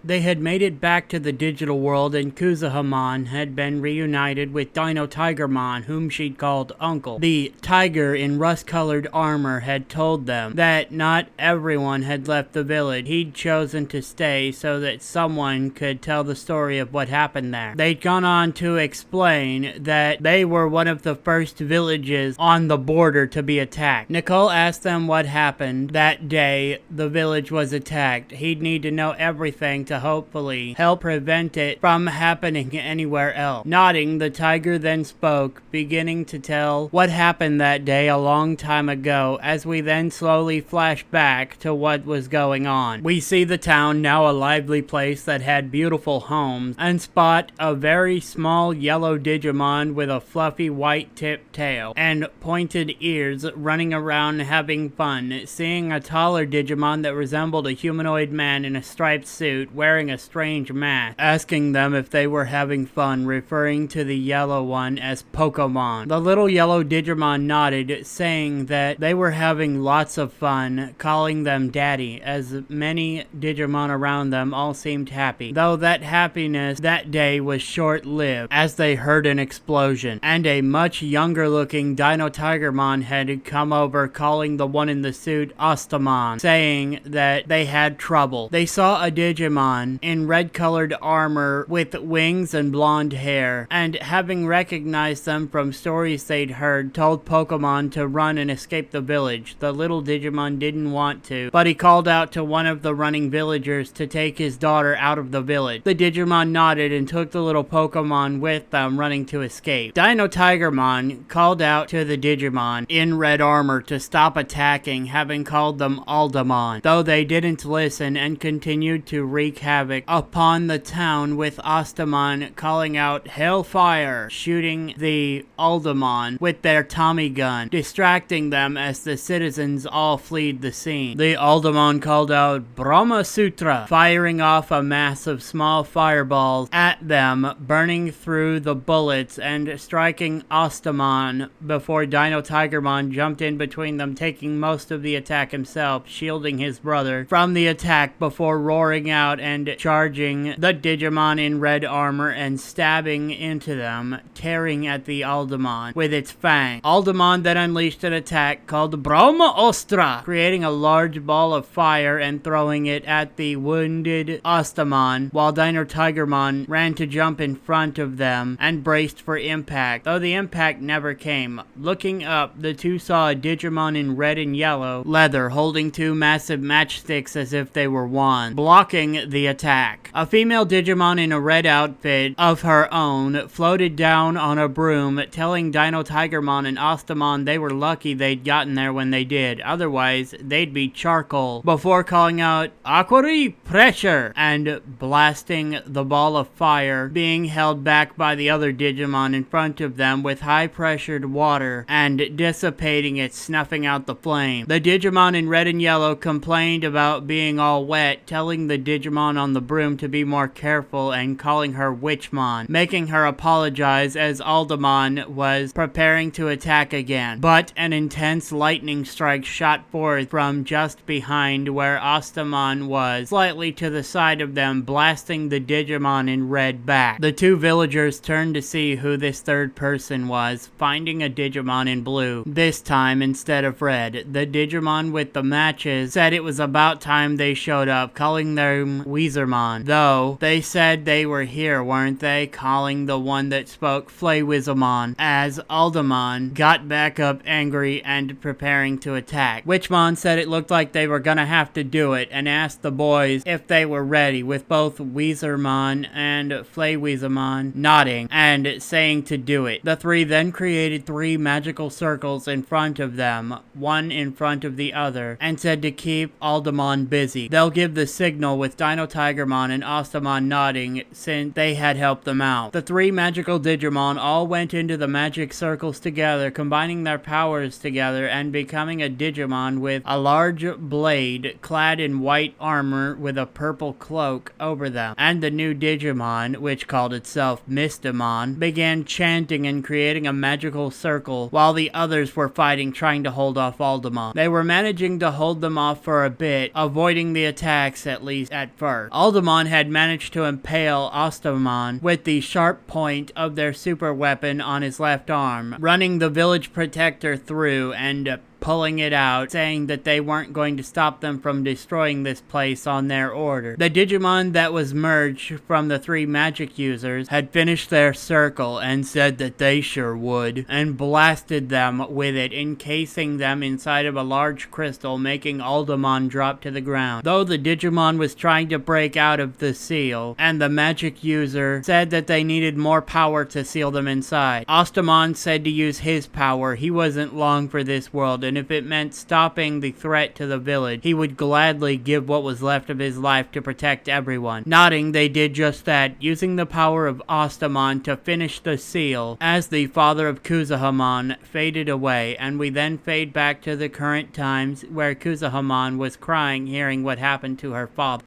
They had made it back to the digital world, and Kuzuhamon had been reunited with Dino Tigermon, whom she'd called Uncle. The tiger in rust-colored armor had told them that not everyone had left the village. He'd chosen to stay so that someone could tell the story of what happened there. They'd gone on to explain that they were one of the first villages on the border to be attacked. Nicole asked them what happened that day the village was attacked. He'd need to know everything to hopefully help prevent it from happening anywhere else. Nodding, the tiger then spoke, beginning to tell what happened that day a long time ago, as we then slowly flash back to what was going on. We see the town, now a lively place that had beautiful homes, and spot a very small yellow Digimon with a fluffy white tipped tail and pointed ears running around having fun, seeing a taller Digimon that resembled a humanoid man in a striped suit wearing a strange mask, asking them if they were having fun, referring to the yellow one as Pokemon. The little yellow Digimon nodded, saying that they were having lots of fun, calling them Daddy, as many Digimon around them all seemed happy, though that happiness that day was short-lived, as they heard an explosion, and a much younger looking Dino Tigermon had come over, calling the one in the suit Ostamon, saying that they had trouble. They saw a Digimon in red-colored armor with wings and blonde hair, and having recognized them from stories they'd heard, told Pokemon to run and escape the village. The little Digimon didn't want to, but he called out to one of the running villagers to take his daughter out of the village. The Digimon nodded and took the little Pokemon with them, running to escape. Dino Tigermon called out to the Digimon in red armor to stop attacking, having called them Aldamon, though they didn't listen and continued to wreak havoc upon the town, with Ostamon calling out Hellfire, shooting the Aldamon with their Tommy gun, distracting them as the citizens all fled the scene. The Aldamon called out Brahma Sutra, firing off a mass of small fireballs at them, burning through the bullets and striking Ostamon before Dino Tigermon jumped in between them, taking most of the attack himself, shielding his brother from the attack before roaring out and charging the Digimon in red armor and stabbing into them, tearing at the Aldamon with its fang. Aldamon then unleashed an attack called Brahma Ostra, creating a large ball of fire and throwing it at the wounded Ostamon, while Dino Tigermon ran to jump in front of them and braced for impact, though the impact never came. Looking up, the two saw a Digimon in red and yellow leather holding two massive matchsticks as if they were wands, blocking the attack. A female Digimon in a red outfit of her own floated down on a broom, telling Dino Tigermon and Ostamon they were lucky they'd gotten there when they did, otherwise they'd be charcoal, before calling out Aquari Pressure and blasting the ball of fire, being held back by the other Digimon in front of them with high-pressured water and dissipating it, snuffing out the flame. The Digimon in red and yellow complained about being all wet, telling the Digimon on the broom to be more careful and calling her Witchmon, making her apologize as Aldamon was preparing to attack again. But an intense lightning strike shot forth from just behind where Ostamon was, slightly to the side of them, blasting the Digimon in red back. The two villagers turned to see who this third person was, finding a Digimon in blue, this time instead of red. The Digimon with the matches said it was about time they showed up, calling them Weezermon, though they said they were here, weren't they? Calling the one that spoke Flaywizamon, as Aldamon got back up angry and preparing to attack. Witchmon said it looked like they were gonna have to do it and asked the boys if they were ready, with both Weezermon and Flaywizamon nodding and saying to do it. The three then created three magical circles in front of them, one in front of the other, and said to keep Aldamon busy. They'll give the signal, with Dino Tigermon and Ostamon nodding since they had helped them out. The three magical Digimon all went into the magic circles together, combining their powers together and becoming a Digimon with a large blade clad in white armor with a purple cloak over them. And the new Digimon, which called itself Mistamon, began chanting and creating a magical circle while the others were fighting, trying to hold off Aldamon. They were managing to hold them off for a bit, avoiding the attacks at least at first. first. Aldemon had managed to impale Ostamon with the sharp point of their super weapon on his left arm, running the village protector through and pulling it out, saying that they weren't going to stop them from destroying this place on their order. The Digimon that was merged from the 3 magic users had finished their circle and said that they sure would, and blasted them with it, encasing them inside of a large crystal, making Aldemon drop to the ground. Though the Digimon was trying to break out of the seal, and the magic user said that they needed more power to seal them inside. Ostamon said to use his power. He wasn't long for this world, and if it meant stopping the threat to the village, he would gladly give what was left of his life to protect everyone. Nodding, they did just that, using the power of Ostamon to finish the seal, as the father of Kuzahamon faded away, and we then fade back to the current times, where Kuzahamon was crying hearing what happened to her father.